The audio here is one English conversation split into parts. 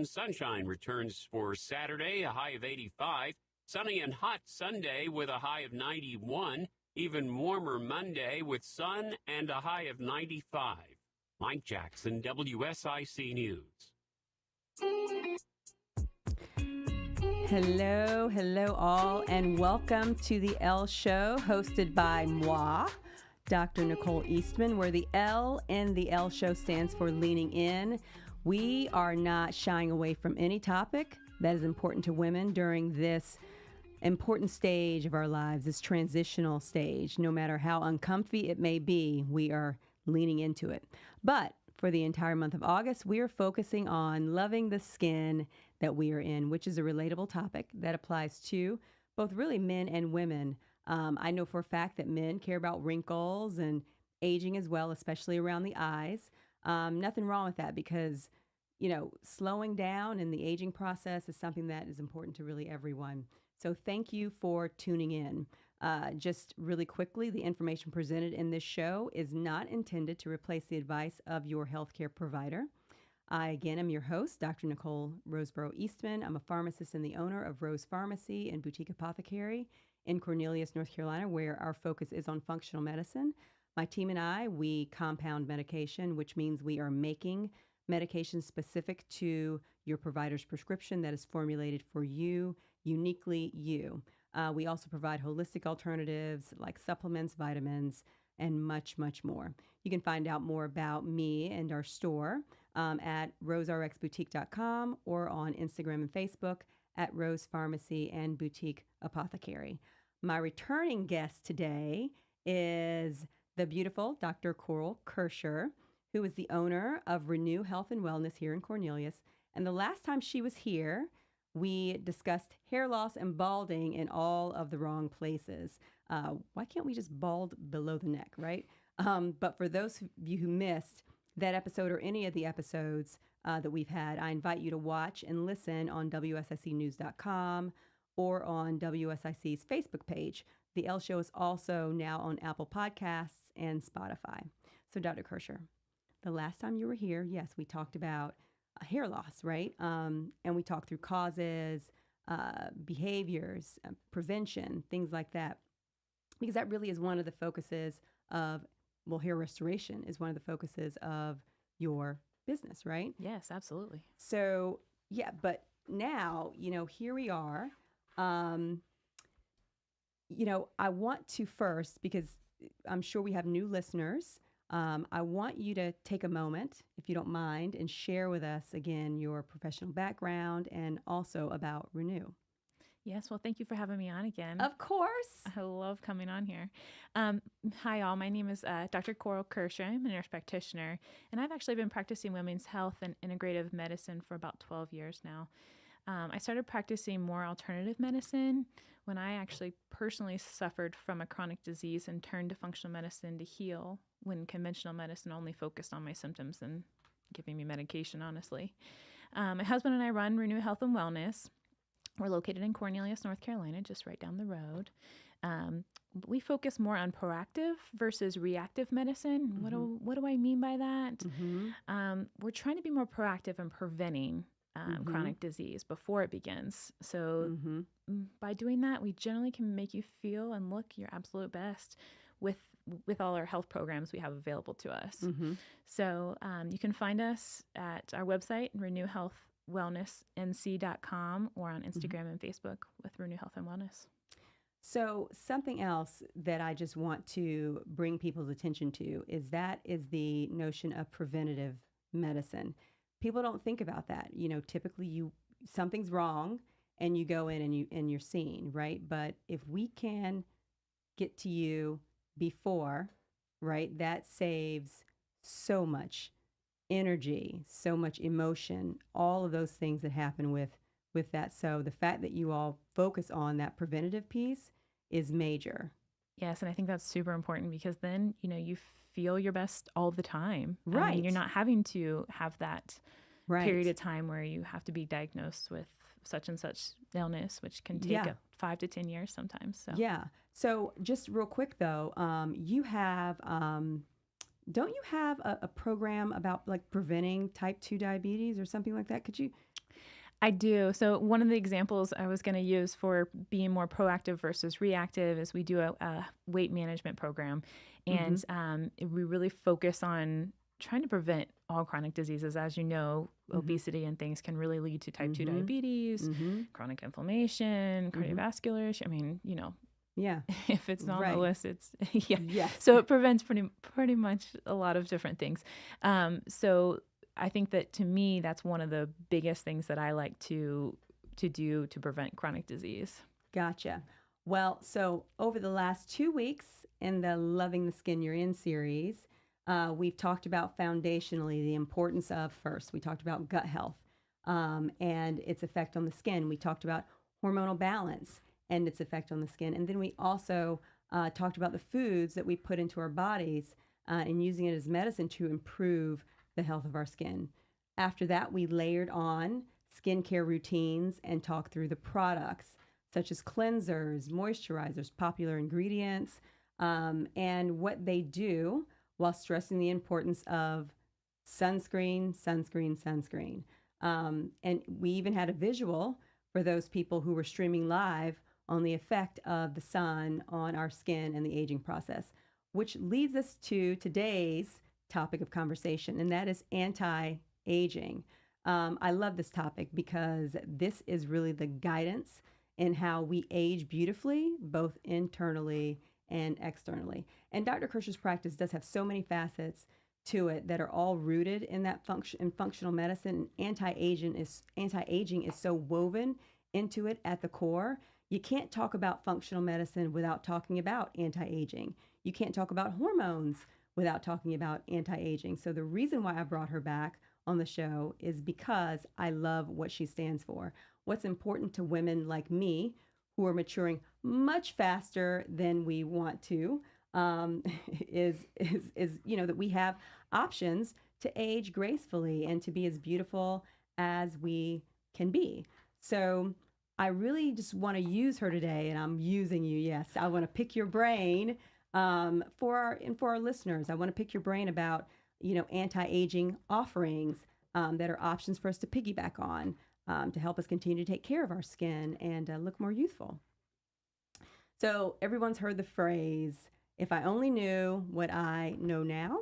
Sunshine returns for Saturday, a high of 85. Sunny and hot Sunday with a high of 91. Even warmer Monday with sun and a high of 95. Mike Jackson, WSIC News. Hello all, and welcome to the L Show, hosted by moi, Dr. Nicole Eastman, where the L in the L Show stands for leaning in. We are not shying away from any topic that is important to women during this important stage of our lives, this transitional stage. No matter how uncomfy it may be, we are leaning into it. But for the entire month of August, we are focusing on loving the skin that we are in, which is a relatable topic that applies to both really men and women. I know for a fact that men care about wrinkles and aging as well, especially around the eyes. Nothing wrong with that because, slowing down in the aging process is something that is important to really everyone. So thank you for tuning in. Just really quickly, the information presented in this show is not intended to replace the advice of your healthcare provider. I, again, am your host, Dr. Nicole Roseborough Eastman. I'm a pharmacist and the owner of Rose Pharmacy and Boutique Apothecary in Cornelius, North Carolina, where our focus is on functional medicine. My team and I, we compound medication, which means we are making medication specific to your provider's prescription that is formulated for you, uniquely you. We also provide holistic alternatives like supplements, vitamins, and much, much more. You can find out more about me and our store at roserxboutique.com or on Instagram and Facebook at Rose Pharmacy and Boutique Apothecary. My returning guest today is the beautiful Dr. Coral Kirscher, who is the owner of Renew Health and Wellness here in Cornelius. And the last time she was here, we discussed hair loss and balding in all of the wrong places. Why can't we just bald below the neck, right? But for those of you who missed that episode or any of the episodes that we've had, I invite you to watch and listen on WSICnews.com or on WSIC's Facebook page. The L Show is also now on Apple Podcasts and Spotify. So, Dr. Kirscher, the last time you were here, yes, we talked about hair loss, right? And we talked through causes, behaviors, prevention, things like that. Because that really is one of the focuses of, hair restoration is one of the focuses of your business, right? Yes, absolutely. So, yeah, but now, here we are. I want to first, because I'm sure we have new listeners, I want you to take a moment, if you don't mind, and share with us again your professional background and also about Renew. Yes, well, thank you for having me on again. Of course. I love coming on here. Hi, all. My name is Dr. Coral Kirscher. I'm a nurse practitioner, and I've actually been practicing women's health and integrative medicine for about 12 years now. I started practicing more alternative medicine when I actually personally suffered from a chronic disease and turned to functional medicine to heal when conventional medicine only focused on my symptoms and giving me medication, honestly. My husband and I run Renew Health and Wellness. We're located in Cornelius, North Carolina, just right down the road. We focus more on proactive versus reactive medicine. Mm-hmm. What do I mean by that? Mm-hmm. We're trying to be more proactive in preventing chronic disease before it begins. So by doing that, we generally can make you feel and look your absolute best with all our health programs we have available to us. So you can find us at our website, renewhealthwellnessnc.com, or on Instagram and Facebook with Renew Health and Wellness. So something else that I just want to bring people's attention to is the notion of preventative medicine. People don't think about that. Typically something's wrong and you go in and you're seen, right? But if we can get to you before, right, that saves so much energy, so much emotion, all of those things that happen with that. So the fact that you all focus on that preventative piece is major. Yes, and I think that's super important because then, you feel your best all the time. Right. You're not having to have that right. period of time where you have to be diagnosed with such and such illness, which can take 5 to 10 years sometimes. So. Yeah. So just real quick though, you have, don't you have a program about like preventing type 2 diabetes or something like that? Could you I do. So one of the examples I was going to use for being more proactive versus reactive is we do a weight management program, and we really focus on trying to prevent all chronic diseases. As you know, obesity and things can really lead to type 2 diabetes, chronic inflammation, cardiovascular. I mean, Yeah. if it's not on the list, it's Yes. So it prevents pretty much a lot of different things. So I think that, to me, that's one of the biggest things that I like to do to prevent chronic disease. Gotcha. Well, so over the last 2 weeks in the Loving the Skin You're In series, we've talked about foundationally the importance of, first, we talked about gut health and its effect on the skin. We talked about hormonal balance and its effect on the skin. And then we also talked about the foods that we put into our bodies and using it as medicine to improve the health of our skin. After that, we layered on skincare routines and talked through the products such as cleansers, moisturizers, popular ingredients, and what they do, while stressing the importance of sunscreen. And we even had a visual for those people who were streaming live on the effect of the sun on our skin and the aging process, which leads us to today's topic of conversation, and that is anti-aging. I love this topic because this is really the guidance in how we age beautifully, both internally and externally. And Dr. Kirscher's practice does have so many facets to it that are all rooted in that functional medicine. Anti-aging is so woven into it at the core. You can't talk about functional medicine without talking about anti-aging. You can't talk about hormones without talking about anti-aging. So the reason why I brought her back on the show is because I love what she stands for. What's important to women like me who are maturing much faster than we want to is that we have options to age gracefully and to be as beautiful as we can be. So I really just want to use her today, and I'm using you. Yes, I want to pick your brain for our listeners. I want to pick your brain about anti-aging offerings that are options for us to piggyback on to help us continue to take care of our skin and look more youthful. So everyone's heard the phrase, "If I only knew what I know now."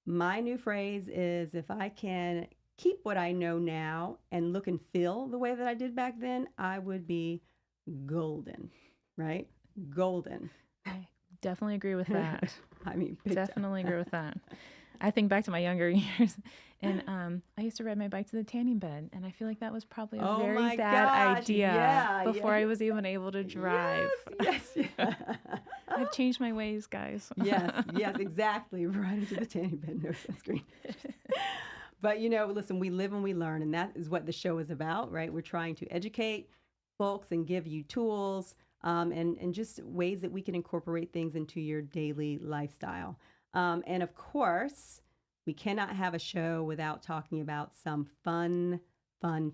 My new phrase is, if I can keep what I know now and look and feel the way that I did back then, I would be golden, right? Golden. I definitely agree with that. I mean, definitely agree with that. I think back to my younger years, and I used to ride my bike to the tanning bed, and I feel like that was probably a very bad idea before I was even able to drive. Yes. I've changed my ways, guys. Yes, exactly. Right into the tanning bed, no sunscreen. But, listen, we live and we learn, and that is what the show is about, right? We're trying to educate folks and give you tools and just ways that we can incorporate things into your daily lifestyle. And of course, we cannot have a show without talking about some fun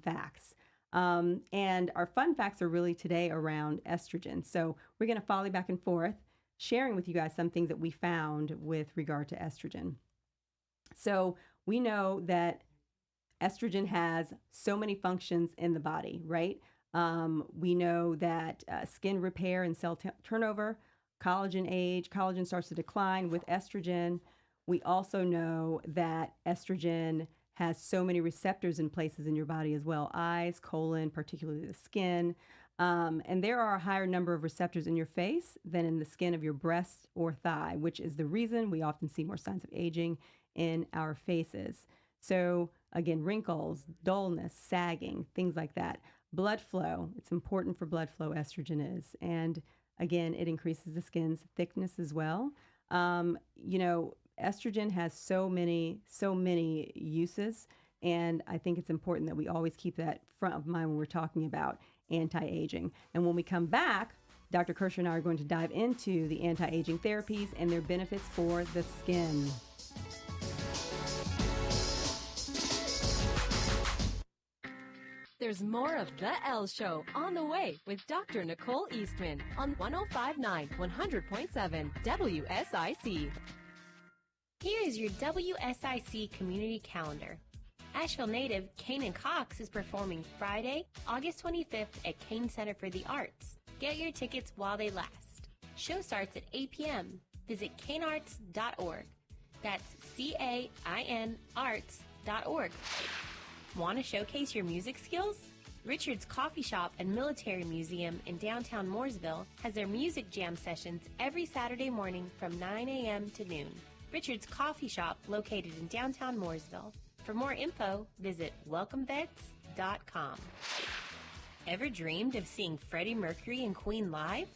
facts. And our fun facts are really today around estrogen. So we're going to volley back and forth, sharing with you guys some things that we found with regard to estrogen. So we know that estrogen has so many functions in the body, right? We know that skin repair and cell turnover, collagen starts to decline with estrogen. We also know that estrogen has so many receptors in places in your body as well, eyes, colon, particularly the skin. And there are a higher number of receptors in your face than in the skin of your breast or thigh, which is the reason we often see more signs of aging in our faces. So again, wrinkles, dullness, sagging, things like that. Blood flow, it's important for blood flow, estrogen is. And again, it increases the skin's thickness as well. Estrogen has so many uses, and I think it's important that we always keep that front of mind when we're talking about anti-aging. And when we come back, Dr. Kirscher and I are going to dive into the anti-aging therapies and their benefits for the skin. There's more of The Elle Show on the way with Dr. Nicole Eastman on 105.9, 100.7 WSIC. Here is your WSIC community calendar. Asheville native Kanan Cox is performing Friday, August 25th at Kane Center for the Arts. Get your tickets while they last. Show starts at 8 p.m. Visit canearts.org. That's CAIN arts.org. Want to showcase your music skills? Richard's Coffee Shop and Military Museum in downtown Mooresville has their music jam sessions every Saturday morning from 9 a.m. to noon. Richard's Coffee Shop, located in downtown Mooresville. For more info, visit welcomevets.com. Ever dreamed of seeing Freddie Mercury and Queen live?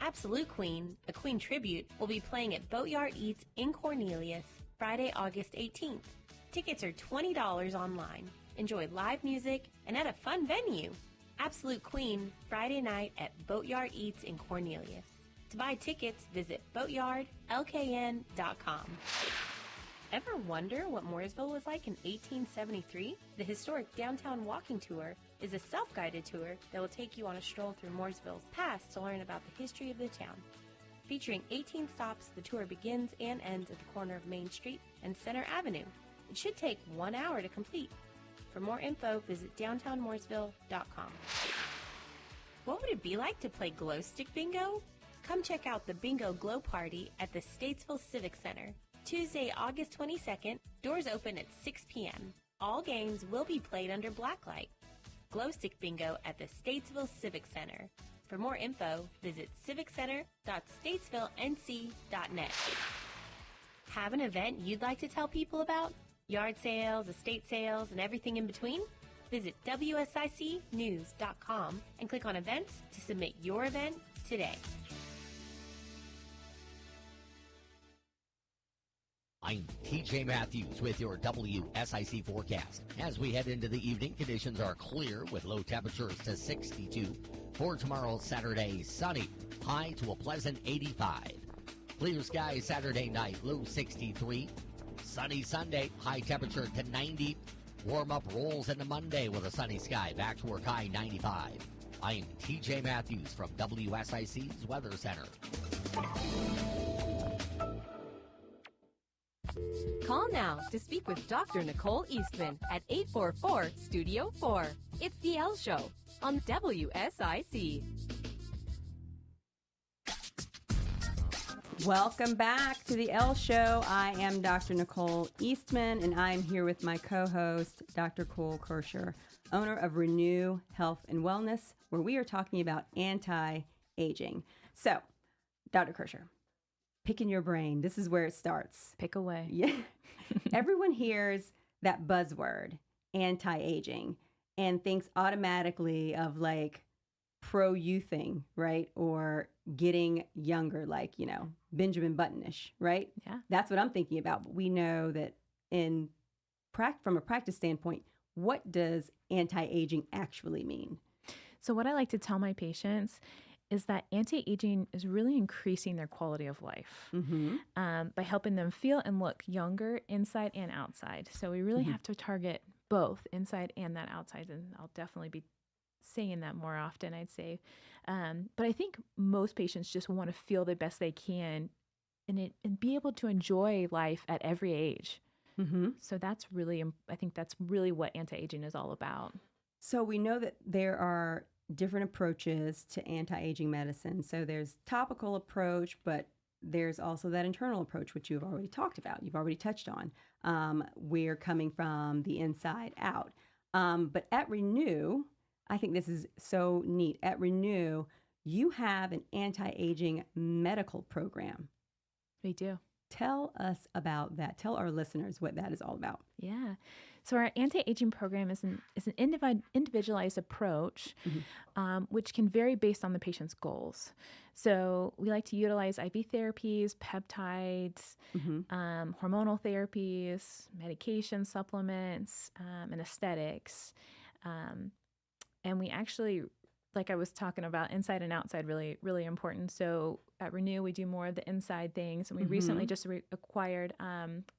Absolute Queen, a Queen tribute, will be playing at Boatyard Eats in Cornelius Friday, August 18th. Tickets are $20 online. Enjoy live music and at a fun venue. Absolute Queen, Friday night at Boatyard Eats in Cornelius. To buy tickets, visit boatyardlkn.com. Ever wonder what Mooresville was like in 1873? The historic downtown walking tour is a self-guided tour that will take you on a stroll through Mooresville's past to learn about the history of the town. Featuring 18 stops, the tour begins and ends at the corner of Main Street and Center Avenue. It should take 1 hour to complete. For more info, visit downtownmooresville.com. What would it be like to play glow stick bingo? Come check out the Bingo Glow Party at the Statesville Civic Center. Tuesday, August 22nd, doors open at 6 p.m. All games will be played under blacklight. Glow stick bingo at the Statesville Civic Center. For more info, visit civiccenter.statesvillenc.net. Have an event you'd like to tell people about? Yard sales, estate sales, and everything in between? Visit WSICnews.com and click on events to submit your event today. I'm TJ Matthews with your WSIC forecast. As we head into the evening, conditions are clear with low temperatures to 62. For tomorrow, Saturday, sunny, high to a pleasant 85. Clear skies Saturday night, low 63. Sunny Sunday, high temperature to 90. Warm up rolls into Monday with a sunny sky, back to work high 95. I'm TJ Matthews from WSIC's Weather Center. Call now to speak with Dr. Nicole Eastman at 844-STUDIO-4. It's the L Show on WSIC. Welcome back to the L Show. I am Dr. Nicole Eastman, and I'm here with my co-host, Dr. Kirscher, owner of Renew Health and Wellness, where we are talking about anti-aging. So, Dr. Kirscher, picking your brain. This is where it starts. Pick away. Yeah. Everyone hears that buzzword, anti-aging, and thinks automatically of like pro-youthing, right? Or getting younger, like, you know, Benjamin Buttonish, right? Yeah. That's what I'm thinking about. But we know that from a practice standpoint, what does anti-aging actually mean? So what I like to tell my patients is that anti-aging is really increasing their quality of life by helping them feel and look younger inside and outside. So we really have to target both inside and that outside, and I'll definitely be saying that more often, I'd say. But I think most patients just want to feel the best they can and be able to enjoy life at every age. So that's really, I think that's really what anti-aging is all about. So we know that there are different approaches to anti-aging medicine. So there's topical approach, but there's also that internal approach, which you've already talked about. You've already touched on. We're coming from the inside out. But at Renew, I think this is so neat. At Renew, you have an anti-aging medical program. We do. Tell us about that. Tell our listeners what that is all about. Yeah. So our anti-aging program is an individualized approach, which can vary based on the patient's goals. So we like to utilize IV therapies, peptides, hormonal therapies, medication supplements, and aesthetics. And we actually, like I was talking about, inside and outside, really, really important. So at Renew, we do more of the inside things. And we recently just acquired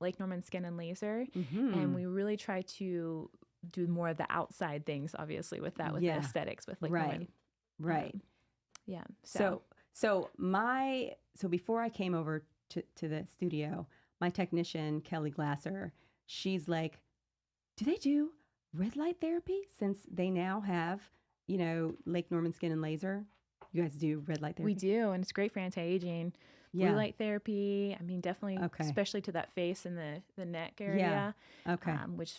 Lake Norman Skin and Laser. And we really try to do more of the outside things, obviously, with that, with the aesthetics, with Lake Norman. Right. Yeah. So before I came over to the studio, my technician, Kelly Glasser, she's like, do they do red light therapy since they now have, Lake Norman Skin and Laser? You guys do red light therapy? We do, and it's great for anti-aging. Yeah. Blue light therapy, I mean, definitely, especially to that face and the neck area. Yeah. Okay. Which,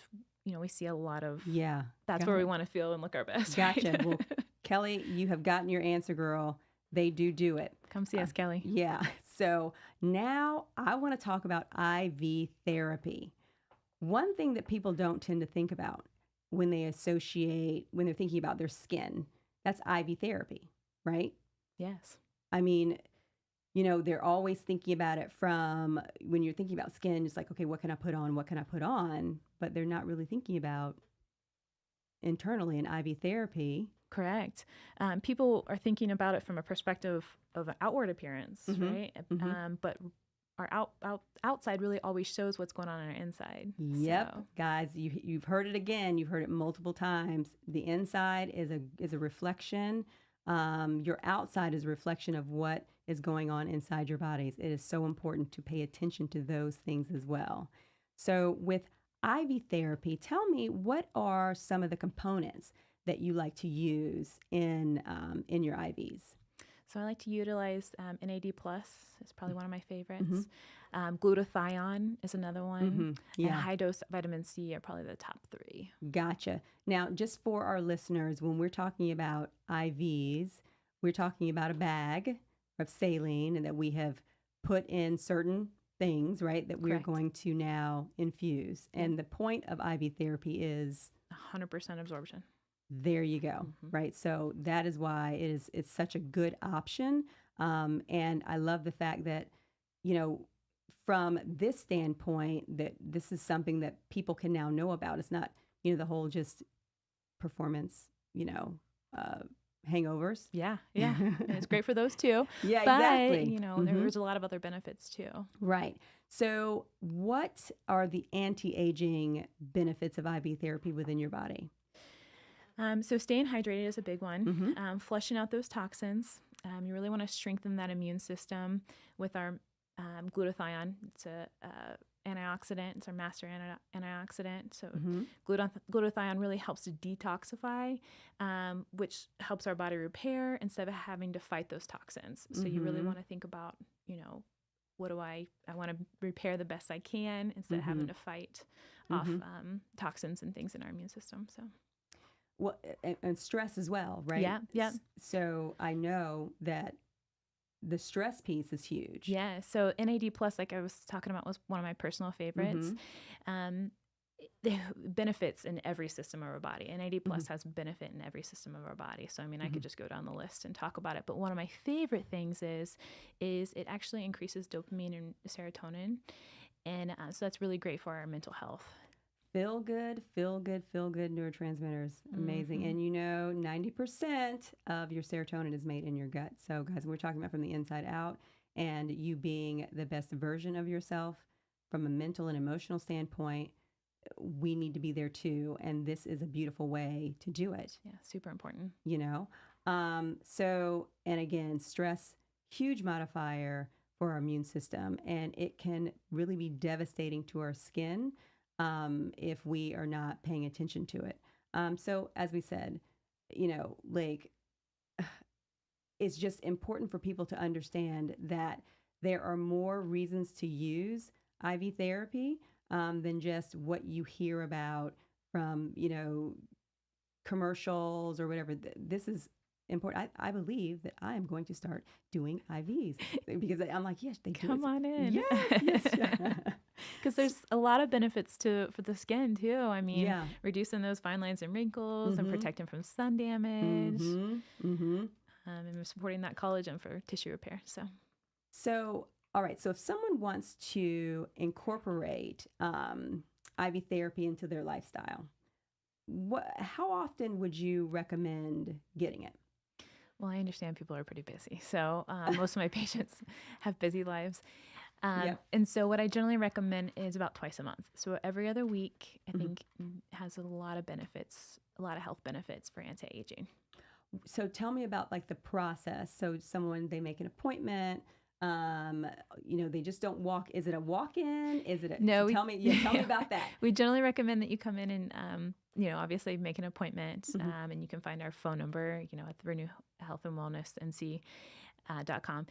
we see a lot of. Yeah. That's where we want to feel and look our best. Gotcha. Right? Well, Kelly, you have gotten your answer, girl. They do it. Come see us, Kelly. Yeah. So now I want to talk about IV therapy. One thing that people don't tend to think about when they're thinking about their skin, that's IV therapy, right? Yes. I mean, they're always thinking about it from when you're thinking about skin, it's like, okay, what can I put on? What can I put on? But they're not really thinking about internally in IV therapy. Correct. People are thinking about it from a perspective of an outward appearance, right? But our outside really always shows what's going on our inside. Yep, So. guys, you've heard it again. You've heard it multiple times. The inside is a reflection. Your outside is a reflection of what is going on inside your bodies. It is so important to pay attention to those things as well. So with IV therapy, tell me, what are some of the components that you like to use in your IVs? So I like to utilize NAD+. It's probably one of my favorites. Glutathione is another one. Yeah. And high-dose vitamin C are probably the top 3. Gotcha. Now, just for our listeners, when we're talking about IVs, we're talking about a bag of saline and that we have put in certain things, right, that we're going to now infuse. And the point of IV therapy is 100% absorption. There you go. Right. So that is why it's such a good option. And I love the fact that, from this standpoint, that this is something that people can now know about. It's not, the whole just performance, hangovers. Yeah. And it's great for those too. Yeah, but, exactly. There's a lot of other benefits too. Right. So what are the anti-aging benefits of IV therapy within your body? So staying hydrated is a big one. Flushing out those toxins. You really want to strengthen that immune system with our glutathione. It's a antioxidant. It's our master antioxidant. So glutathione really helps to detoxify, which helps our body repair instead of having to fight those toxins. So you really want to think about, what do I want to repair the best I can instead of having to fight off toxins and things in our immune system. So. Well, and stress as well, right? Yeah. So I know that the stress piece is huge. Yeah. So NAD+, like I was talking about, was one of my personal favorites. The benefits in every system of our body. NAD+ has benefit in every system of our body. So, I mean, I could just go down the list and talk about it. But one of my favorite things is it actually increases dopamine and serotonin. And so that's really great for our mental health. Feel good neurotransmitters. Amazing. And 90% of your serotonin is made in your gut. So guys, we're talking about from the inside out, and you being the best version of yourself from a mental and emotional standpoint, we need to be there too. And this is a beautiful way to do it. Yeah, super important. So, and again, stress, huge modifier for our immune system, and it can really be devastating to our skin if we are not paying attention to it. So as we said, it's just important for people to understand that there are more reasons to use IV therapy than just what you hear about from, commercials or whatever. This is important. I believe that I am going to start doing IVs because I'm like, yes, they do. Come on in. Yes. Because there's a lot of benefits for the skin too. I mean, reducing those fine lines and wrinkles and protecting from sun damage, and supporting that collagen for tissue repair. So, all right. So if someone wants to incorporate IV therapy into their lifestyle, how often would you recommend getting it? Well, I understand people are pretty busy. So most of my patients have busy lives. And so what I generally recommend is about twice a month. So every other week, I think has a lot of benefits, a lot of health benefits for anti-aging. So tell me about like the process. So they make an appointment. They just don't walk. Is it a walk-in? Is it a, No, tell me about that. We generally recommend that you come in and, obviously make an appointment, and you can find our phone number, at the Renew Health and Wellness NC.com.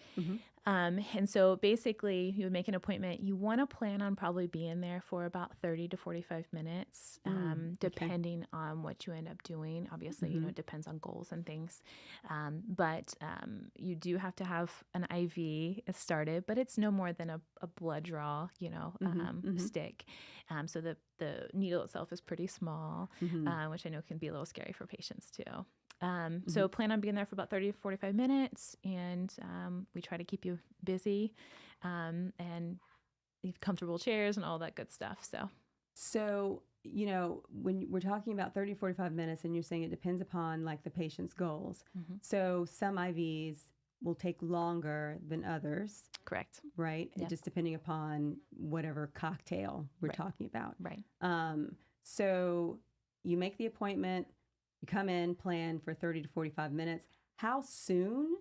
And so basically you would make an appointment. You want to plan on probably being there for about 30 to 45 minutes, depending on what you end up doing. Obviously, it depends on goals and things. But you do have to have an IV started, but it's no more than a blood draw, stick. So the needle itself is pretty small, which I know can be a little scary for patients too. So plan on being there for about 30 to 45 minutes, and we try to keep you busy, and leave comfortable chairs and all that good stuff. So, when we're talking about 30 to 45 minutes and you're saying it depends upon like the patient's goals. So some IVs will take longer than others. Correct. Right? Yep. Just depending upon whatever cocktail we're talking about. Right. So you make the appointment, you come in, plan for 30 to 45 minutes. How soon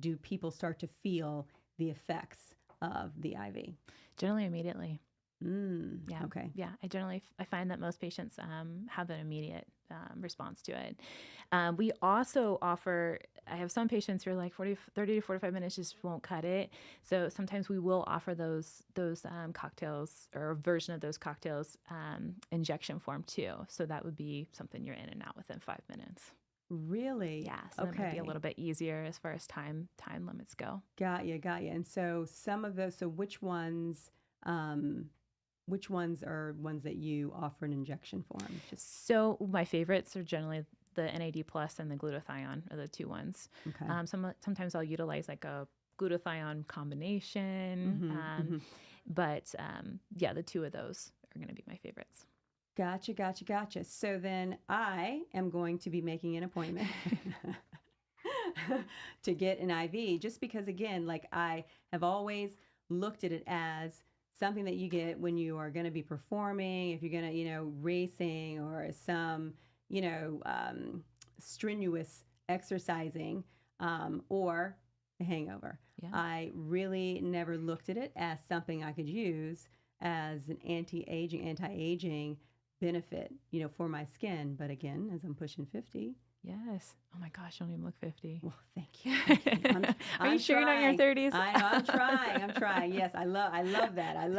do people start to feel the effects of the IV? Generally immediately. Yeah. Okay. Yeah. I find that most patients have an immediate response to it. We also offer, I have some patients who are like 30 to 45 minutes just won't cut it. So sometimes we will offer those cocktails, or a version of those cocktails, injection form too. So that would be something you're in and out within 5 minutes. Really? Yeah. So that might be a little bit easier as far as time limits go. Got you. And so some of those, which ones are ones that you offer an injection form? So my favorites are generally the NAD plus and the glutathione are the two ones. Okay. Sometimes I'll utilize like a glutathione combination. But the two of those are going to be my favorites. Gotcha. So then I am going to be making an appointment to get an IV, just because, again, like I have always looked at it as something that you get when you are going to be performing, if you're going to, racing or some, strenuous exercising, or a hangover. Yeah. I really never looked at it as something I could use as an anti-aging benefit, for my skin. But again, as I'm pushing 50. Yes. Oh my gosh, you don't even look 50. Well, thank you. Are you sure you're not in your 30s? I know, I'm trying. Yes, I love that.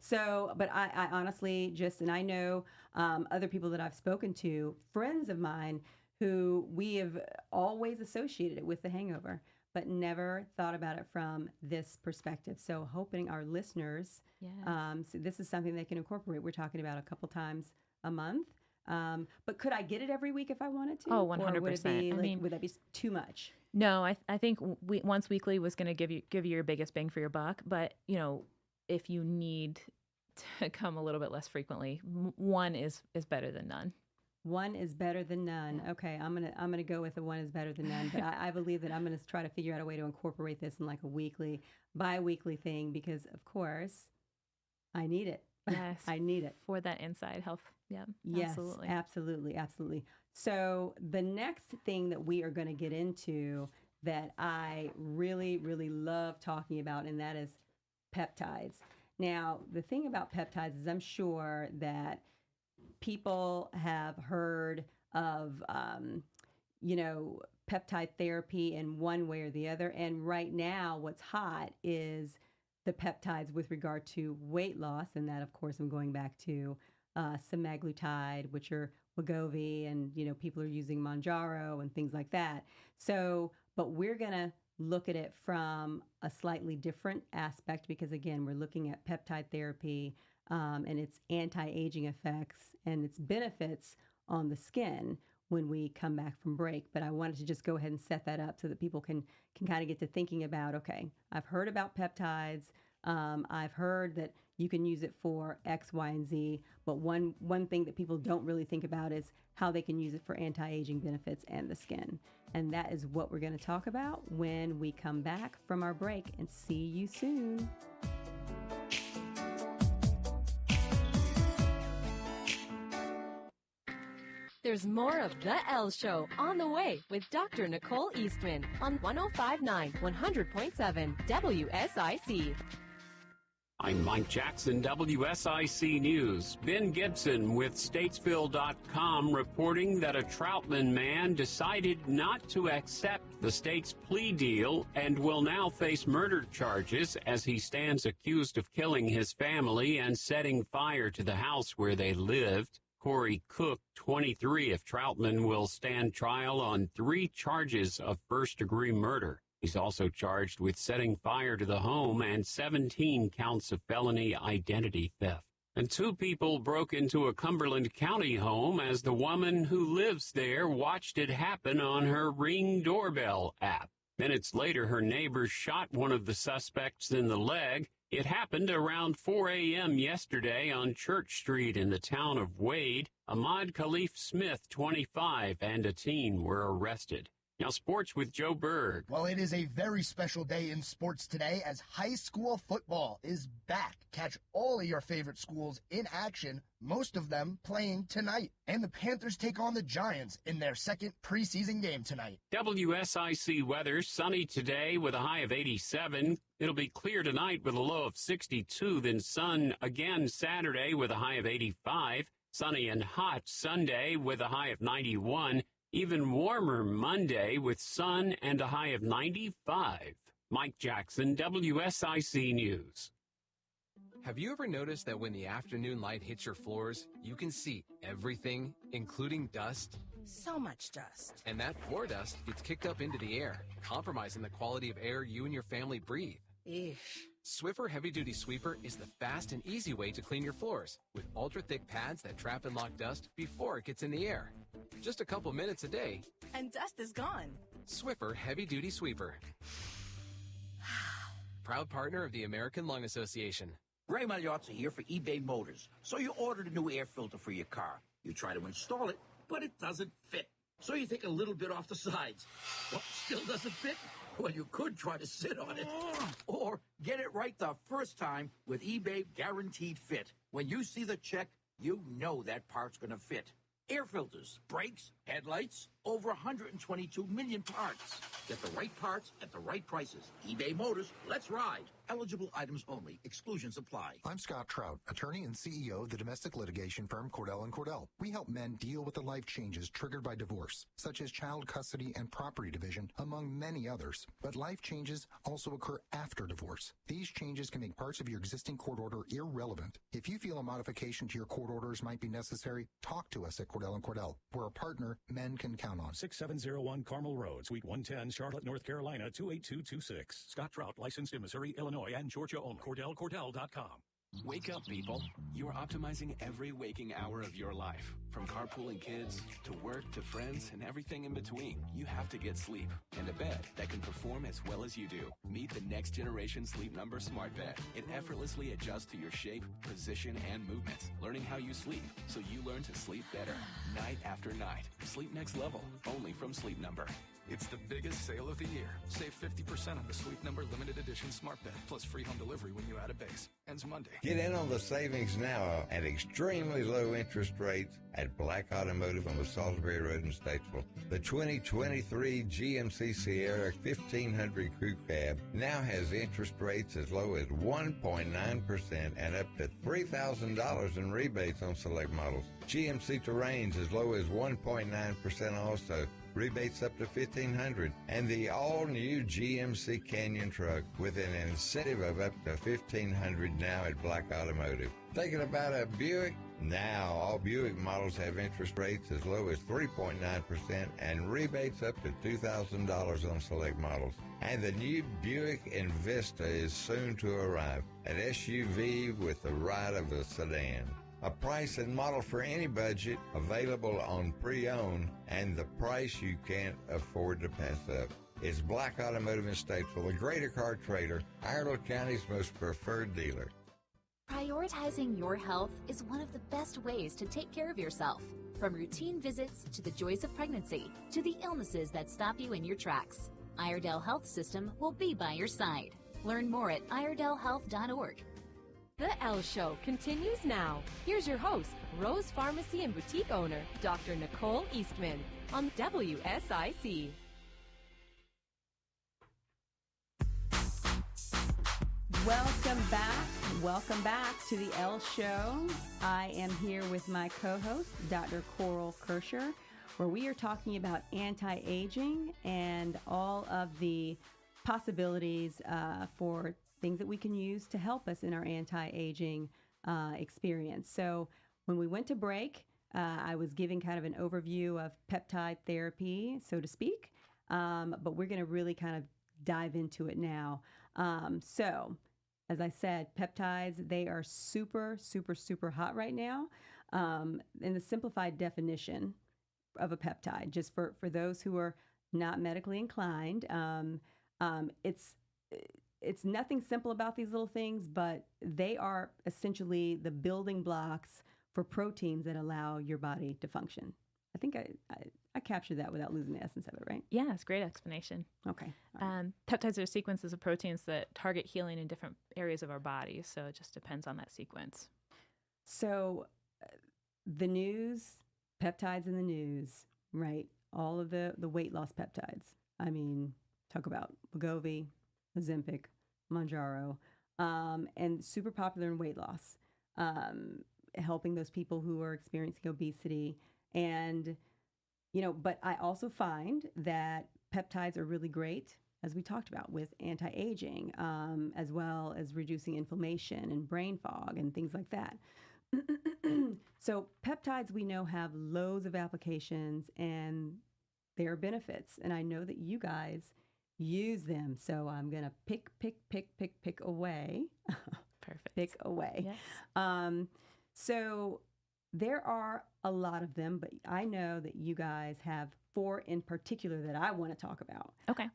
So, but I honestly and I know other people that I've spoken to, friends of mine, who we have always associated it with the hangover, but never thought about it from this perspective. So hoping our listeners, so this is something they can incorporate. We're talking about a couple times a month. But could I get it every week if I wanted to? Oh, 100%. Or would it be, would that be too much? No, I think once weekly was going to give you your biggest bang for your buck. But, if you need to come a little bit less frequently, one is better than none. One is better than none. Yeah. Okay, I'm gonna go with the one is better than none. But I believe that I'm gonna try to figure out a way to incorporate this in like a bi-weekly thing, because of course I need it. Yes, I need it for that inside health. Yeah. Yes, absolutely. absolutely. So the next thing that we are going to get into that I really, really love talking about, and that is peptides. Now, the thing about peptides is I'm sure that people have heard of, peptide therapy in one way or the other. And right now, what's hot is the peptides with regard to weight loss. And that, of course, I'm going back to semaglutide, which are Wegovy, and, people are using Mounjaro and things like that. So, but we're going to look at it from a slightly different aspect, because again, we're looking at peptide therapy and its anti-aging effects and its benefits on the skin when we come back from break. But I wanted to just go ahead and set that up so that people can kind of get to thinking about, okay, I've heard about peptides. I've heard that you can use it for X, Y, and Z. But one thing that people don't really think about is how they can use it for anti-aging benefits and the skin. And that is what we're going to talk about when we come back from our break. And see you soon. There's more of The Elle Show on the way with Dr. Nicole Eastman on 105.9, 100.7 WSIC. I'm Mike Jackson, WSIC News. Ben Gibson with Statesville.com reporting that a Troutman man decided not to accept the state's plea deal and will now face murder charges as he stands accused of killing his family and setting fire to the house where they lived. Corey Cook, 23, of Troutman, will stand trial on 3 charges of first-degree murder. He's also charged with setting fire to the home and 17 counts of felony identity theft. And 2 people broke into a Cumberland County home as the woman who lives there watched it happen on her Ring doorbell app. Minutes later, her neighbors shot one of the suspects in the leg. It happened around 4 a.m. yesterday on Church Street in the town of Wade. Ahmad Khalif Smith, 25, and a teen were arrested. Now, sports with Joe Berg. Well, it is a very special day in sports today as high school football is back. Catch all of your favorite schools in action, most of them playing tonight. And the Panthers take on the Giants in their second preseason game tonight. WSIC weather, sunny today with a high of 87. It'll be clear tonight with a low of 62, then sun again Saturday with a high of 85. Sunny and hot Sunday with a high of 91. Even warmer Monday with sun and a high of 95. Mike Jackson, WSIC News. Have you ever noticed that when the afternoon light hits your floors, you can see everything, including dust? So much dust. And that floor dust gets kicked up into the air, compromising the quality of air you and your family breathe. Eesh. Swiffer Heavy Duty Sweeper is the fast and easy way to clean your floors with ultra-thick pads that trap and lock dust before it gets in the air. Just a couple minutes a day, And dust is gone. Swiffer Heavy Duty Sweeper. Proud partner of the American Lung Association. Ray Magliozzi here for eBay Motors. So you ordered a new air filter for your car. You try to install it, but it doesn't fit. So you take a little bit off the sides. What, still doesn't fit? Well, you could try to sit on it. Or get it right the first time with eBay Guaranteed Fit. When you see the check, you know that part's going to fit. Air filters, brakes, headlights, over 122 million parts. Get the right parts at the right prices. eBay Motors, let's ride. Eligible items only. Exclusions apply. I'm Scott Trout, attorney and CEO of the domestic litigation firm Cordell & Cordell. We help men deal with the life changes triggered by divorce, such as child custody and property division, among many others. But life changes also occur after divorce. These changes can make parts of your existing court order irrelevant. If you feel a modification to your court orders might be necessary, talk to us at Cordell & Cordell. We're a partner men can count on. 6701 Carmel Road, Suite 110, Charlotte, North Carolina, 28226. Scott Trout, licensed in Missouri, Illinois, and Georgia only. CordellCordell.com. Wake up, people. You are optimizing every waking hour of your life. From carpooling kids, to work, to friends, and everything in between. You have to get sleep. And a bed that can perform as well as you do. Meet the next generation Sleep Number Smart Bed. It effortlessly adjusts to your shape, position, and movements. Learning how you sleep, so you learn to sleep better. Night after night. Sleep next level. Only from Sleep Number. It's the biggest sale of the year. Save 50% on the Sleep Number Limited Edition Smart Bed, plus free home delivery when you add a base. Ends Monday. Get in on the savings now at extremely low interest rates at Black Automotive on the Salisbury Road in Statesville. The 2023 GMC Sierra 1500 Crew Cab now has interest rates as low as 1.9% and up to $3,000 in rebates on select models. GMC Terrains as low as 1.9% also. Rebates up to $1,500, and the all-new GMC Canyon truck with an incentive of up to $1,500 now at Black Automotive. Thinking about a Buick? Now, all Buick models have interest rates as low as 3.9% and rebates up to $2,000 on select models. And the new Buick Envista is soon to arrive, an SUV with the ride of a sedan. A price and model for any budget, available on pre-owned, and the price you can't afford to pass up. It's Black Automotive in Statesville, the Greater Car Trader, Iredell County's most preferred dealer. Prioritizing your health is one of the best ways to take care of yourself. From routine visits to the joys of pregnancy to the illnesses that stop you in your tracks, Iredell Health System will be by your side. Learn more at iredellhealth.org. The Elle Show continues now. Here's your host, Rose Pharmacy and Boutique owner, Dr. Nicole Eastman, on WSIC. Welcome back to the Elle Show. I am here with my co-host, Dr. Nicole Kirscher, where we are talking about anti-aging and all of the possibilities for things that we can use to help us in our anti-aging experience. So when we went to break, I was giving kind of an overview of peptide therapy, so to speak, but we're going to really kind of dive into it now. So as I said, peptides, they are super, super, super hot right now. In the simplified definition of a peptide, just for those who are not medically inclined, it's nothing simple about these little things, but they are essentially the building blocks for proteins that allow your body to function. I think I captured that without losing the essence of it, right? Yeah, it's a great explanation. Okay. Peptides are sequences of proteins that target healing in different areas of our body, so it just depends on that sequence. So the news, peptides in the news, right? All of the weight loss peptides. I mean, talk about Wegovy, Ozempic, Mounjaro, and super popular in weight loss, helping those people who are experiencing obesity. And, but I also find that peptides are really great, as we talked about, with anti-aging, as well as reducing inflammation and brain fog and things like that. So peptides, we know, have loads of applications and their benefits. And I know that you guys use them. So I'm going to pick away. Perfect. Pick away. Yes. So there are a lot of them, but I know that you guys have 4 in particular that I want to talk about. Okay.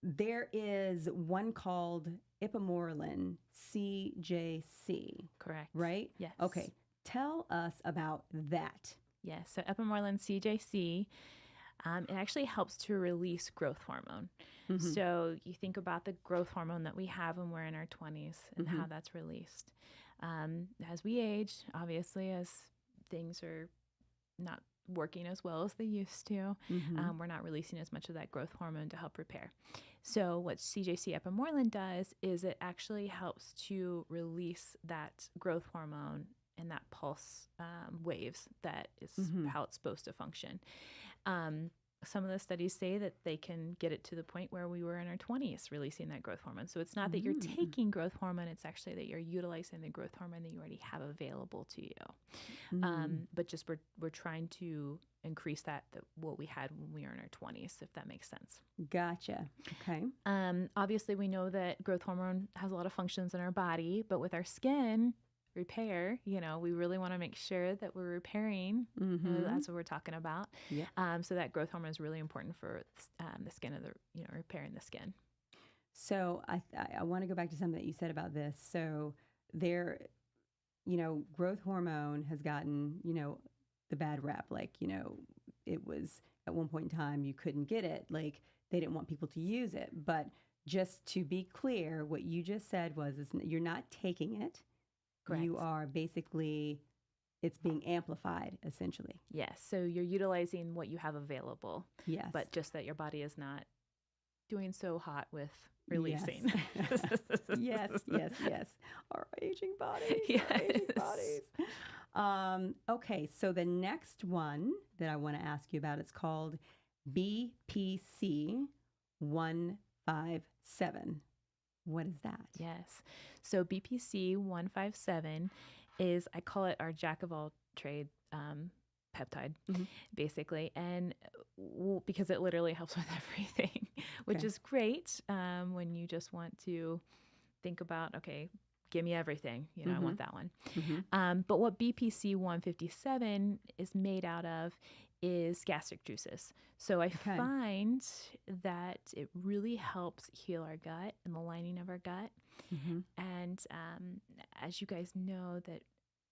There is one called ipamorelin CJC. Correct. Right? Yes. Okay. Tell us about that. Yes. So ipamorelin CJC, it actually helps to release growth hormone. Mm-hmm. So you think about the growth hormone that we have when we're in our 20s and how that's released. As we age, obviously, as things are not working as well as they used to, we're not releasing as much of that growth hormone to help repair. So what CJC ipamorelin does is it actually helps to release that growth hormone and that pulse waves that is how it's supposed to function. Some of the studies say that they can get it to the point where we were in our 20s releasing that growth hormone. So it's not that you're taking growth hormone, it's actually that you're utilizing the growth hormone that you already have available to you. But just we're trying to increase what we had when we were in our 20s, if that makes sense. Gotcha. Okay. Obviously, we know that growth hormone has a lot of functions in our body, but with our skin repair, we really want to make sure that we're repairing. That's what we're talking about. Yeah. So that growth hormone is really important for the skin of repairing the skin. So I want to go back to something that you said about this. So there, growth hormone has gotten, the bad rap. Like, it was at one point in time you couldn't get it. Like they didn't want people to use it. But just to be clear, what you just said was you're not taking it. Correct. You are basically, it's being amplified, essentially. Yes. So you're utilizing what you have available. Yes. But just that your body is not doing so hot with releasing. Yes. Yes. Our aging bodies. Yes. Our aging bodies. Okay. So the next one that I want to ask you about, it's called BPC 157. What is that? Yes. So BPC 157 is, I call it our jack of all trade peptide, basically. And because it literally helps with everything, which is great when you just want to think about, okay, give me everything. I want that one. But what BPC 157 is made out of is gastric juices. So I find that it really helps heal our gut and the lining of our gut. And as you guys know, that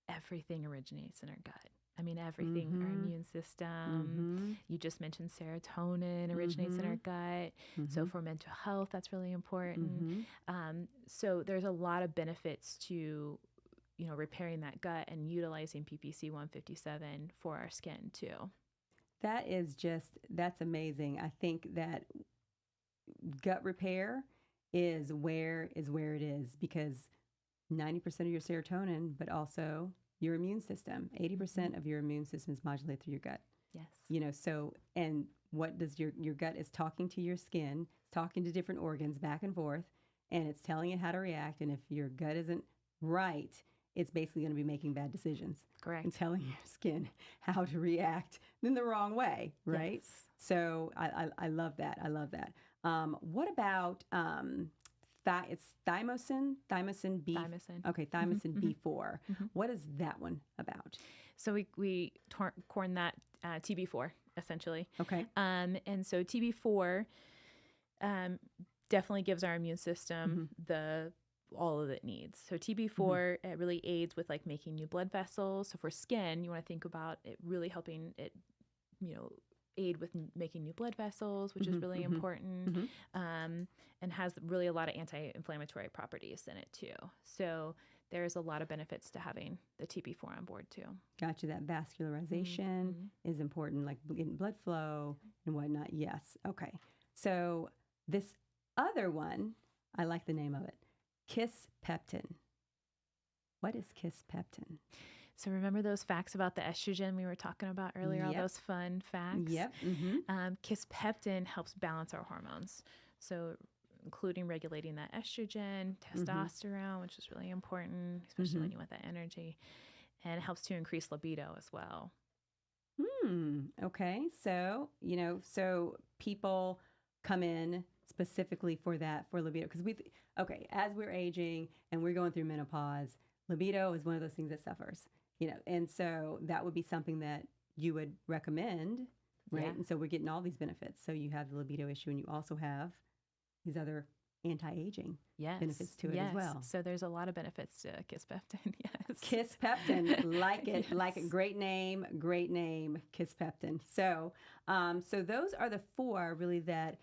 everything originates in our gut. I mean, everything, our immune system, you just mentioned serotonin originates in our gut. So for mental health, that's really important. So there's a lot of benefits to repairing that gut and utilizing PPC 157 for our skin too. That's amazing. I think that gut repair is where it is, because 90% of your serotonin, but also your immune system, 80% of your immune system is modulated through your gut. Yes. So, and what does your gut is talking to your skin, talking to different organs back and forth, and it's telling it how to react. And if your gut isn't right, it's basically going to be making bad decisions. Correct. And telling your skin how to react in the wrong way, right? Yes. So I love that. I love that. What about it's thymosin B? Thymosin. Okay, thymosin B4. What is that one about? So we corn that TB4 essentially. Okay. And so TB4 definitely gives our immune system all of it needs. So TB4 it really aids with like making new blood vessels. So for skin, you want to think about it really helping it, aid with making new blood vessels, which is really important, and has really a lot of anti-inflammatory properties in it too. So there's a lot of benefits to having the TB4 on board too. Gotcha. That vascularization is important, like getting blood flow and whatnot. Yes. Okay. So this other one, I like the name of it. Kisspeptin. What is kisspeptin? So remember those facts about the estrogen we were talking about earlier, all those fun facts? Yep. Kisspeptin helps balance our hormones. So including regulating that estrogen, testosterone, which is really important, especially when you want that energy. And it helps to increase libido as well. Okay. So, so people come in specifically for that, for libido. Because as we're aging and we're going through menopause, libido is one of those things that suffers, and so that would be something that you would recommend, right? Yeah. And so we're getting all these benefits. So you have the libido issue and you also have these other anti-aging benefits to it as well. So there's a lot of benefits to kisspeptin. Yes. Kisspeptin, like it, like it. Great name, kisspeptin. So, so those are the four really that,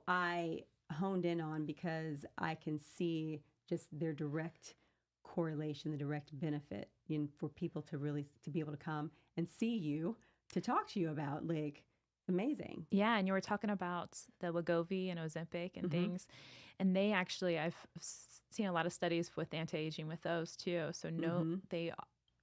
I honed in on because I can see just their direct correlation, the direct benefit for people to be able to come and see you, to talk to you about, like, amazing. Yeah, and you were talking about the Wegovy and Ozempic and things, and they actually, I've seen a lot of studies with anti-aging with those too. So they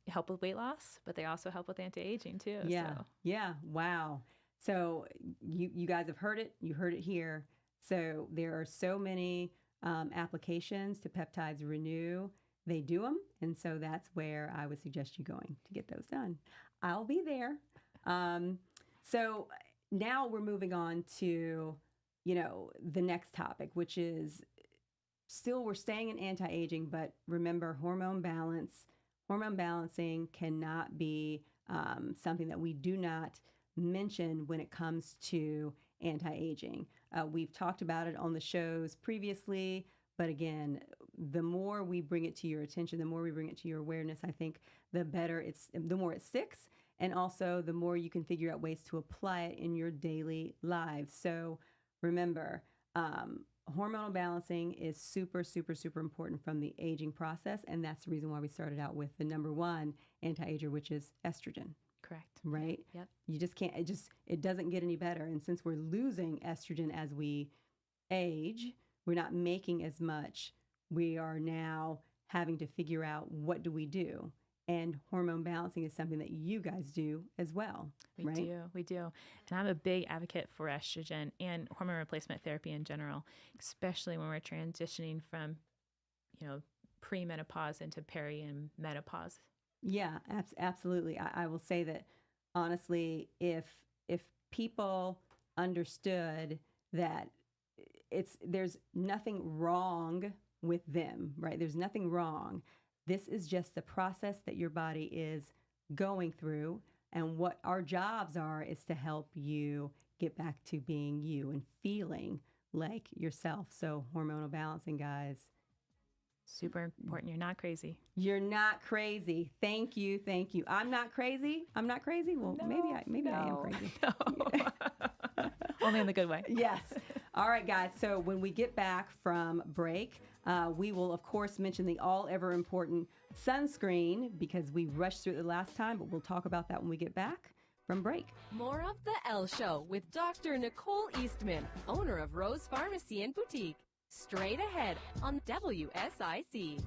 help with weight loss, but they also help with anti-aging too. Yeah, yeah, wow. So you guys have heard it. You heard it here. So there are so many applications to Peptides Renew. They do them, and so that's where I would suggest you going to get those done. I'll be there. So now we're moving on to, the next topic, which is we're staying in anti-aging, but remember, hormone balancing cannot be something that we do not mention when it comes to anti-aging. We've talked about it on the shows previously, but again, the more we bring it to your attention, the more we bring it to your awareness, I think the more it sticks, and also the more you can figure out ways to apply it in your daily lives. So remember, hormonal balancing is super, super, super important from the aging process, and that's the reason why we started out with the number one anti-ager, which is estrogen. Correct. Right? Yep. You just can't, it doesn't get any better. And since we're losing estrogen as we age, we're not making as much. We are now having to figure out, what do we do? And hormone balancing is something that you guys do as well. We do. And I'm a big advocate for estrogen and hormone replacement therapy in general, especially when we're transitioning from, pre-menopause into peri and menopause. Yeah, absolutely. I will say that honestly, if people understood that there's nothing wrong with them, right? There's nothing wrong. This is just the process that your body is going through, and what our jobs are is to help you get back to being you and feeling like yourself. So hormonal balancing, guys. Super important. You're not crazy. You're not crazy. Thank you. I'm not crazy. Well, no, maybe I am crazy. No. Only in the good way. Yes. All right, guys. So when we get back from break, we will, of course, mention the all ever important sunscreen because we rushed through it the last time, but we'll talk about that when we get back from break. More of The Elle Show with Dr. Nicole Eastman, owner of Rose Pharmacy and Boutique. Straight ahead on WSIC.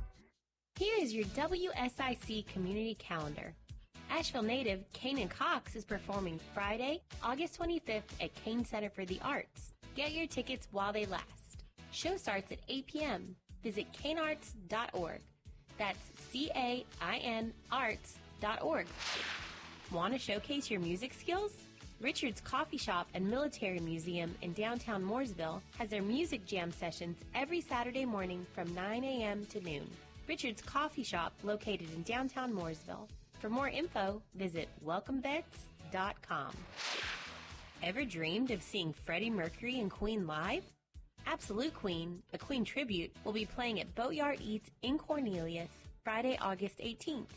Here is your WSIC community calendar. Asheville native Kanan Cox is performing Friday, August 25th at Kane Center for the Arts. Get your tickets while they last. Show starts at 8 p.m. Visit canearts.org. That's CAIN arts.org. Want to showcase your music skills? Richard's Coffee Shop and Military Museum in downtown Mooresville has their music jam sessions every Saturday morning from 9 a.m. to noon. Richard's Coffee Shop, located in downtown Mooresville. For more info, visit welcomebeds.com. Ever dreamed of seeing Freddie Mercury and Queen live? Absolute Queen, a Queen tribute, will be playing at Boatyard Eats in Cornelius Friday, August 18th.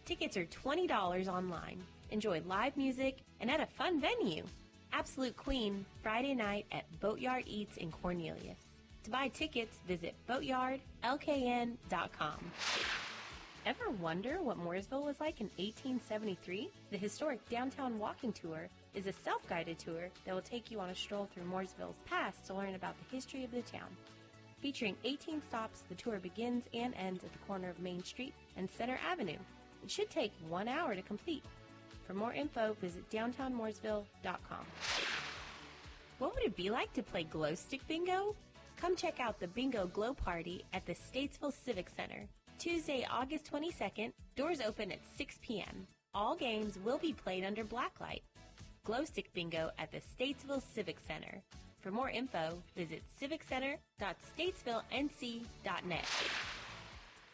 Tickets are $20 online. Enjoy live music and at a fun venue. Absolute Queen, Friday night at Boatyard Eats in Cornelius. To buy tickets, visit boatyardlkn.com. Ever wonder what Mooresville was like in 1873? The historic downtown walking tour is a self-guided tour that will take you on a stroll through Mooresville's past to learn about the history of the town. Featuring 18 stops, the tour begins and ends at the corner of Main Street and Center Avenue. It should take 1 hour to complete. For more info, visit downtownmooresville.com. What would it be like to play glow stick bingo? Come check out the Bingo Glow Party at the Statesville Civic Center. Tuesday, August 22nd, doors open at 6 p.m. All games will be played under blacklight. Glow stick bingo at the Statesville Civic Center. For more info, visit civiccenter.statesvillenc.net.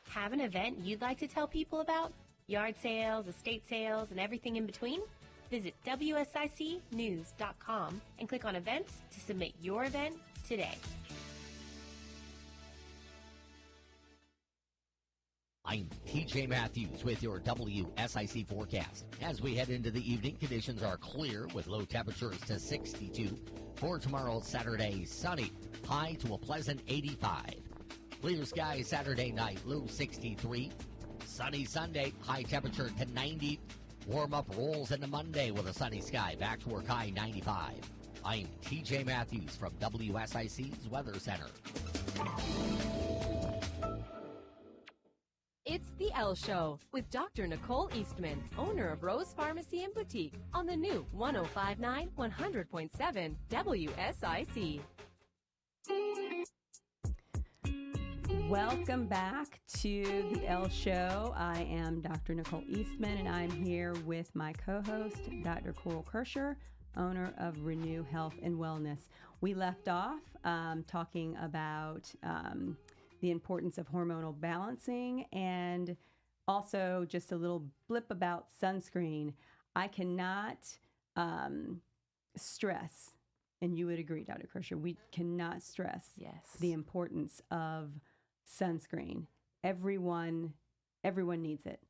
Have an event you'd like to tell people about? Yard sales, estate sales, and everything in between? Visit WSICnews.com and click on events to submit your event today. I'm TJ Matthews with your WSIC forecast. As we head into the evening, conditions are clear with low temperatures to 62. For tomorrow, Saturday, sunny, high to a pleasant 85. Clear skies Saturday night, low 63. Sunny Sunday, high temperature to 90. Warm-up rolls into Monday with a sunny sky, back to work high 95. I'm TJ Matthews from WSIC's Weather Center. It's The Elle Show with Dr. Nicole Eastman, owner of Rose Pharmacy and Boutique on the new 105.9 100.7 WSIC. Welcome back to The Elle Show. I am Dr. Nicole Eastman, and I'm here with my co-host, Dr. Coral Kirscher, owner of Renew Health and Wellness. We left off talking about the importance of hormonal balancing and also just a little blip about sunscreen. I cannot stress, and you would agree, Dr. Kirscher, we cannot stress the importance of sunscreen. Everyone needs it.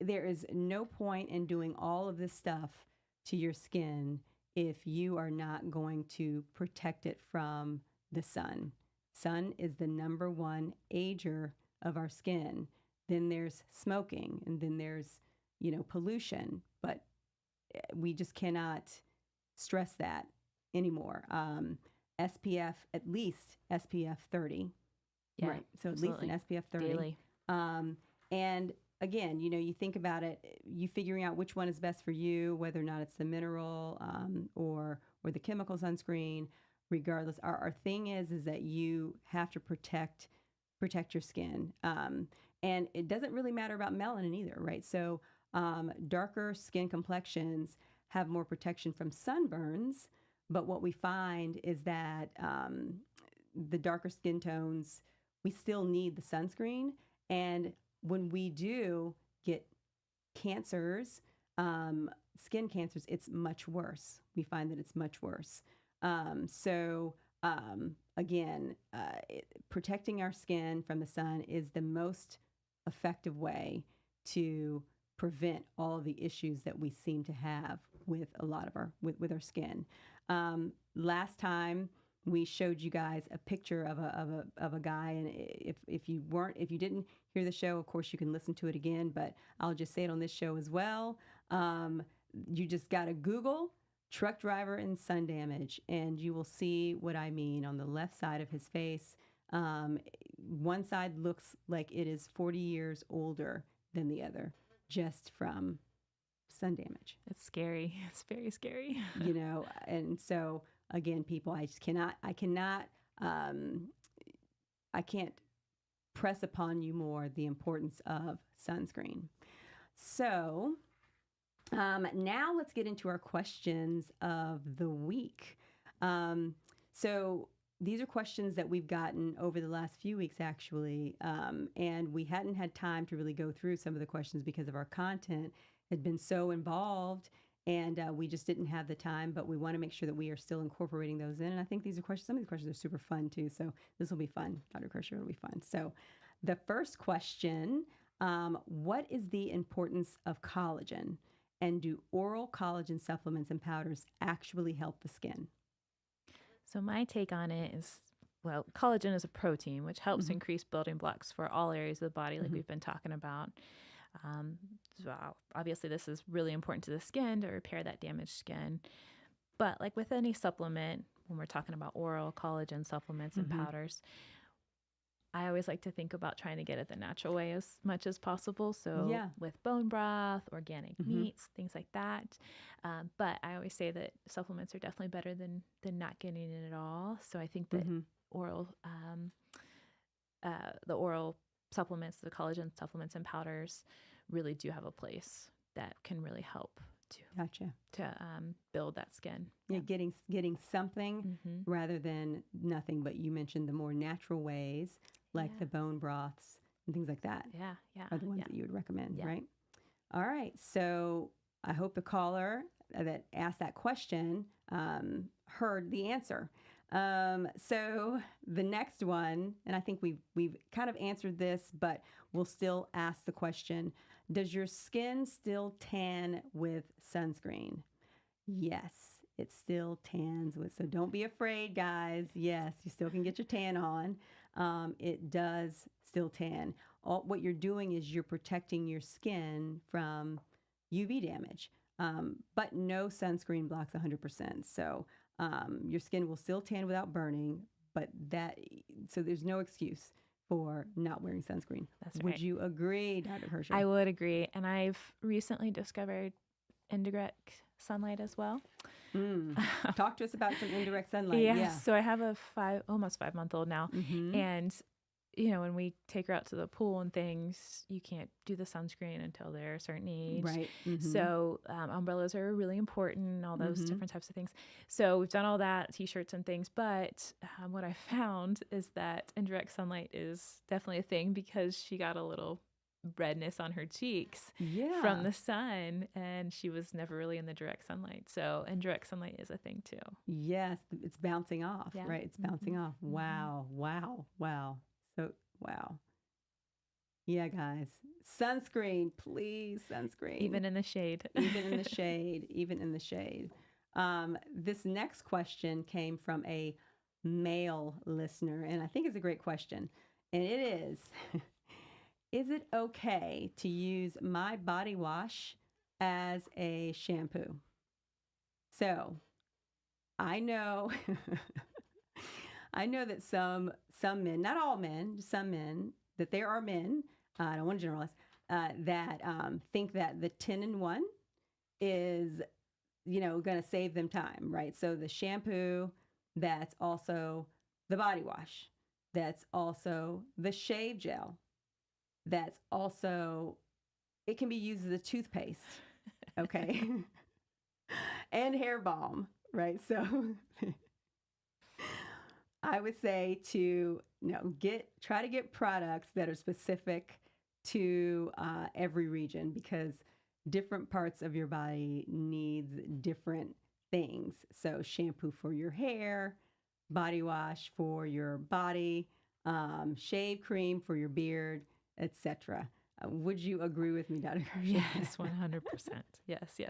There is no point in doing all of this stuff to your skin if you are not going to protect it from the sun. Sun is the number one ager of our skin. Then there's smoking, and then there's, pollution, but we just cannot stress that anymore. SPF, at least SPF 30. Yeah, right. So absolutely. At least an SPF 30. Daily. And again, you think about it, you figuring out which one is best for you, whether or not it's the mineral or the chemical sunscreen. Regardless, our thing is that you have to protect your skin. And it doesn't really matter about melanin either, right? So darker skin complexions have more protection from sunburns, but what we find is that the darker skin tones, we still need the sunscreen. And when we do get cancers, skin cancers, it's much worse. We find that it's much worse. Protecting our skin from the sun is the most effective way to prevent all of the issues that we seem to have with a lot of with our skin. Last time we showed you guys a picture of a guy, and if you didn't hear the show, of course you can listen to it again, but I'll just say it on this show as well. You just got to Google truck driver and sun damage, and you will see what I mean. On the left side of his face, one side looks like it is 40 years older than the other, just from sun damage. It's scary. It's very scary. And so again, people, I can't press upon you more the importance of sunscreen. So now let's get into our questions of the week. So these are questions that we've gotten over the last few weeks, actually, and we hadn't had time to really go through some of the questions because of our content had been so involved, and we just didn't have the time, but we want to make sure that we are still incorporating those in. And I think these are questions, some of these questions are super fun too, so this will be fun. Dr. Kirscher, it'll be fun. So the first question, what is the importance of collagen? And do oral collagen supplements and powders actually help the skin? So my take on it is, well, collagen is a protein, which helps increase building blocks for all areas of the body, like we've been talking about. So obviously, this is really important to the skin to repair that damaged skin. But like with any supplement, when we're talking about oral collagen supplements and powders, I always like to think about trying to get it the natural way as much as possible. So with bone broth, organic meats, things like that. But I always say that supplements are definitely better than not getting it at all. So I think that the oral supplements, the collagen supplements and powders really do have a place that can really help to build that skin. Yeah, getting something rather than nothing. But you mentioned the more natural ways, like the bone broths and things like that. Are the ones that you would recommend, right? All right. So I hope the caller that asked that question heard the answer. So the next one, and I think we've kind of answered this, but we'll still ask the question, does your skin still tan with sunscreen? Yes, it still tans with, so don't be afraid, guys. Yes, you still can get your tan on. It does still tan. What you're doing is you're protecting your skin from UV damage, but no sunscreen blocks 100%. So your skin will still tan without burning, but so there's no excuse for not wearing sunscreen. That's right. Would you agree, Dr. Kirscher? I would agree. And I've recently discovered indirect sunlight as well. Talk to us about some indirect sunlight. Yeah. So I have a almost 5-month-old now. And when we take her out to the pool and things, you can't do the sunscreen until they're a certain age. Right. So umbrellas are really important, all those different types of things. So we've done all that, T-shirts and things. But what I found is that indirect sunlight is definitely a thing because she got a little redness on her cheeks from the sun, and she was never really in the direct sunlight. So indirect sunlight is a thing too. Yes, it's bouncing off, right? It's bouncing off. Wow. So, wow. Yeah, guys. Sunscreen, please, sunscreen. Even in the shade. Even in the shade. Even in the shade. This next question came from a male listener, and I think it's a great question. And it is, is it okay to use my body wash as a shampoo? So, I know... I know that some men, not all men, some men, that there are men, I don't want to generalize, that think that the 10-in-1 is, going to save them time, right? So the shampoo, that's also the body wash, that's also the shave gel, that's also, it can be used as a toothpaste, okay? And hair balm, right? So... I would say to try to get products that are specific to every region, because different parts of your body needs different things. So shampoo for your hair, body wash for your body, shave cream for your beard, etc. Would you agree with me, Dr. Kirscher? Yes, 100%. Yes.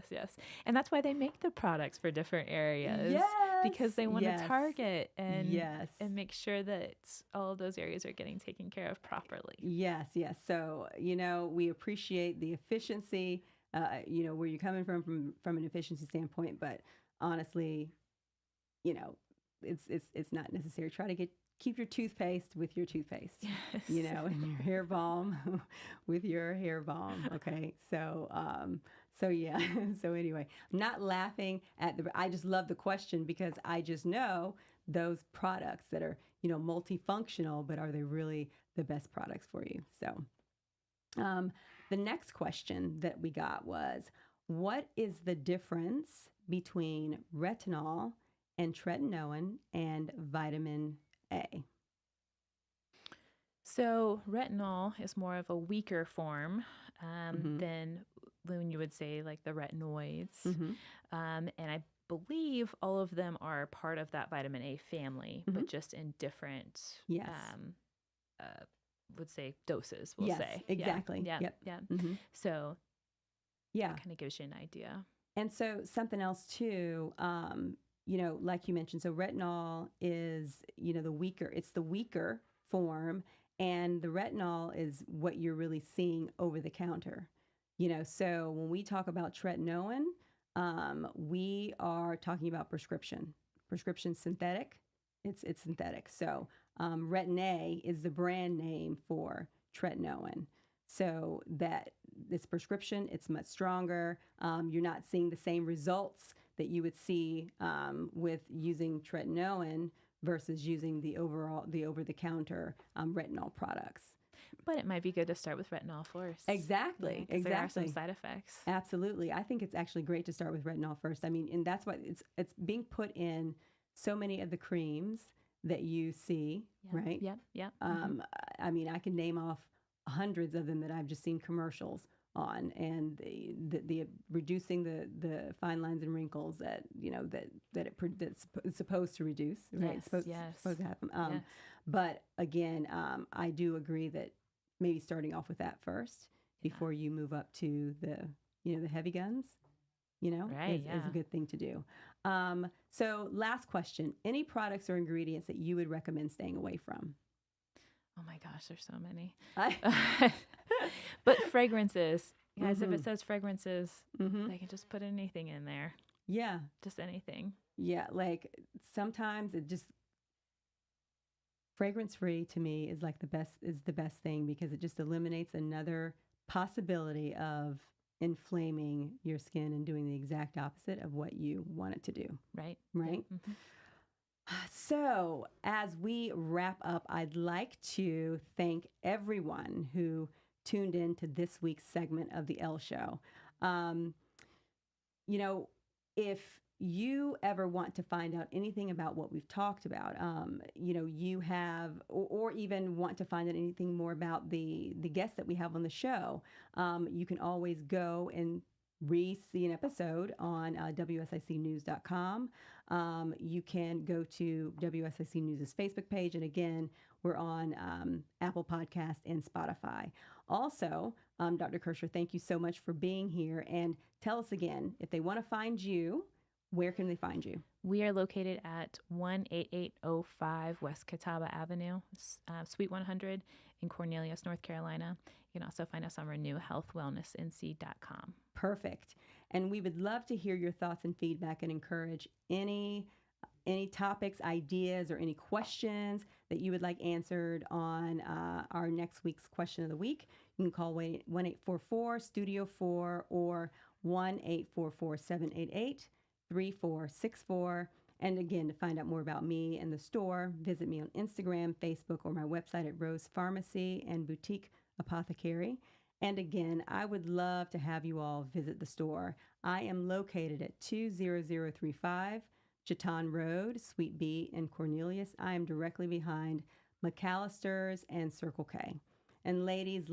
And that's why they make the products for different areas. Because they want to target and make sure that all of those areas are getting taken care of properly. Yes. So, we appreciate the efficiency, where you're coming from an efficiency standpoint, but honestly, it's not necessary. Try to keep your toothpaste with your toothpaste, and your hair balm with your hair balm. Okay. So yeah. So anyway, I'm not laughing I just love the question because I just know those products that are, multifunctional, but are they really the best products for you? So, the next question that we got was, what is the difference between retinol and tretinoin and vitamin A? So retinol is more of a weaker form than when you would say like the retinoids. And I believe all of them are part of that vitamin A family, but just in different, would say doses, we'll say. Exactly. Yeah. So it kind of gives you an idea. And so something else too, like you mentioned, so retinol is, it's the weaker form, and the retinol is what you're really seeing over the counter. So when we talk about tretinoin, we are talking about prescription synthetic. It's synthetic. So Retin-A is the brand name for tretinoin. So that this prescription, it's much stronger. You're not seeing the same results that you would see with using tretinoin versus using the over-the-counter retinol products. But it might be good to start with retinol first. Exactly. There are some side effects. Absolutely. I think it's actually great to start with retinol first. I mean, and that's why it's being put in so many of the creams that you see, right? Yep. I mean, I can name off hundreds of them that I've just seen commercials on, and the reducing the fine lines and wrinkles that it's supposed to reduce, right? It's supposed to happen. But again, I do agree that maybe starting off with that first before you move up to the heavy guns, is a good thing to do. So last question, any products or ingredients that you would recommend staying away from? Oh my gosh, there's so many. But fragrances, guys, if it says fragrances, they can just put anything in there. Yeah. Just anything. Yeah. Like sometimes it just, fragrance free to me is like the best thing, because it just eliminates another possibility of inflaming your skin and doing the exact opposite of what you want it to do. Right. Mm-hmm. So as we wrap up, I'd like to thank everyone who tuned in to this week's segment of the Elle Show. If you ever want to find out anything about what we've talked about, you have, or even want to find out anything more about the guests that we have on the show, you can always go and see an episode on WSICnews.com. You can go to WSIC News' Facebook page. And again, we're on Apple Podcast and Spotify. Also, Dr. Kirscher, thank you so much for being here. And tell us again, if they want to find you, where can they find you? We are located at 18805 West Catawba Avenue, Suite 100 in Cornelius, North Carolina. You can also find us on renewhealthwellnessnc.com. Perfect. And we would love to hear your thoughts and feedback, and encourage any topics, ideas, or any questions that you would like answered on our next week's question of the week. You can call 1-844-STUDIO-4 or 1-844-788-3464. And again, to find out more about me and the store, visit me on Instagram, Facebook, or my website at Rose Pharmacy and Boutique Apothecary. And again, I would love to have you all visit the store. I am located at 20035 Chaton Road, Suite B in Cornelius. I am directly behind McAllister's and Circle K. And ladies,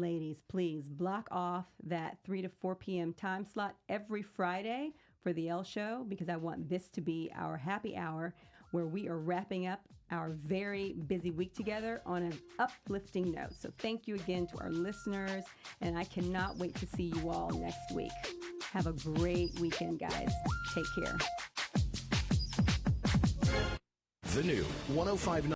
please block off that 3 to 4 p.m. time slot every Friday for the Elle Show, because I want this to be our happy hour where we are wrapping up our very busy week together on an uplifting note. So thank you again to our listeners, and I cannot wait to see you all next week. Have a great weekend, guys. Take care. The new 105.9